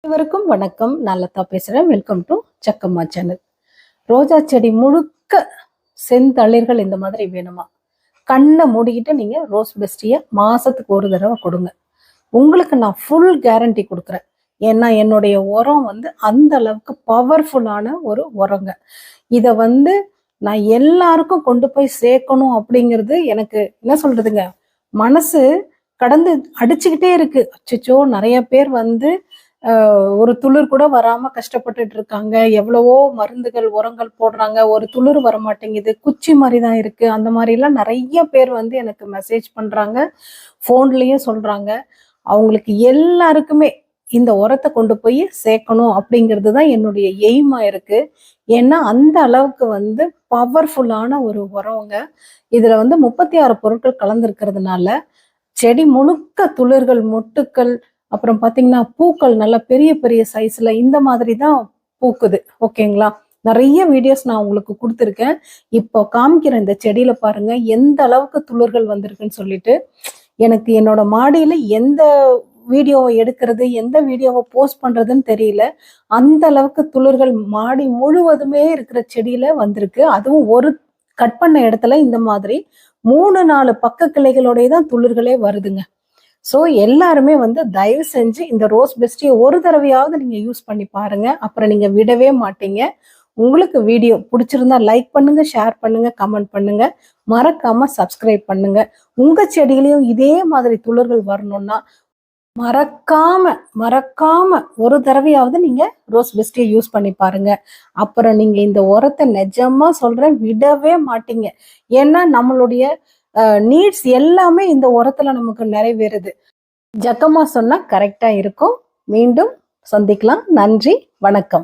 அனைவருக்கும் வணக்கம். நான் லதா பேசுறேன். Welcome to Chakkamma channel. ரோஜா செடி முழுக்க செந்தளிர்கள் இந்த மாதிரி வேணுமா? கண்ணை மூடிக்கிட்டு நீங்க ரோஸ் பெஸ்டியை மாசத்துக்கு ஒரு தடவை கொடுங்க. உங்களுக்கு நான் ஃபுல் கேரண்டி கொடுக்குறேன். ஏன்னா என்னுடைய உரம் அந்த அளவுக்கு பவர்ஃபுல்லான ஒரு உரங்க. இதை நான் எல்லாருக்கும் கொண்டு போய் சேர்க்கணும் அப்படிங்கிறது எனக்கு என்ன சொல்றதுங்க, மனசு கடந்து அடிச்சுக்கிட்டே இருக்கு. அச்சோ, நிறைய பேர் ஒரு துளிர் கூட வராம கஷ்டப்பட்டுட்டு இருக்காங்க. எவ்வளவோ மருந்துகள் உரங்கள் போடுறாங்க, ஒரு துளிர் வர மாட்டேங்குது, குச்சி மாதிரி தான் இருக்கு. அந்த மாதிரிலாம் நிறைய பேர் எனக்கு மெசேஜ் பண்றாங்க, ஃபோன்லயும் சொல்றாங்க. அவங்களுக்கு எல்லாருக்குமே இந்த உரத்தை கொண்டு போய் சேர்க்கணும் அப்படிங்கிறது தான் என்னுடைய எய்மா இருக்கு. ஏன்னா அந்த அளவுக்கு பவர்ஃபுல்லான ஒரு உரங்க. இதுல 36 பொருட்கள் கலந்துருக்கிறதுனால செடி முழுக்க துளிர்கள், மொட்டுக்கள், அப்புறம் பாத்தீங்கன்னா பூக்கள் நல்ல பெரிய பெரிய சைஸ்ல இந்த மாதிரி தான் பூக்குது. ஓகேங்களா? நிறைய வீடியோஸ் நான் உங்களுக்கு கொடுத்துருக்கேன். இப்போ காமிக்கிற இந்த செடியில பாருங்க எந்த அளவுக்கு துளிர்கள் வந்திருக்குன்னு சொல்லிட்டு. எனக்கு என்னோட மாடியில எந்த வீடியோவை எடுக்கிறது, எந்த வீடியோவை போஸ்ட் பண்றதுன்னு தெரியல. அந்த அளவுக்கு துளிர்கள் மாடி முழுவதுமே இருக்கிற செடியில வந்திருக்கு. அதுவும் ஒரு கட் பண்ண இடத்துல இந்த மாதிரி 3-4 பக்க கிளைகளோடய தான் துளிர்களே வருதுங்க. ஸோ எல்லாருமே தயவு செஞ்சு இந்த ரோஸ் பெஸ்டியை ஒரு தடவையாவது நீங்க யூஸ் பண்ணி பாருங்க. அப்புறம் நீங்க விடவே மாட்டீங்க. உங்களுக்கு வீடியோ பிடிச்சிருந்தா லைக் பண்ணுங்க, ஷேர் பண்ணுங்க, கமெண்ட் பண்ணுங்க, மறக்காம சப்ஸ்கிரைப் பண்ணுங்க. உங்க செடியிலையும் இதே மாதிரி துளிர்கள் வரணும்னா மறக்காம மறக்காம ஒரு தடவையாவது நீங்க ரோஸ் பெஸ்டியை யூஸ் பண்ணி பாருங்க. அப்புறம் நீங்க இந்த உரத்தை நிஜமா சொல்றேன், விடவே மாட்டீங்க. ஏன்னா நம்மளுடைய நீட்ஸ் எல்லாமே இந்த உரத்துல நமக்கு நிறைவேறுது. ஜக்கம்மா சொன்னா கரெக்டா இருக்கும். மீண்டும் சந்திக்கலாம். நன்றி, வணக்கம்.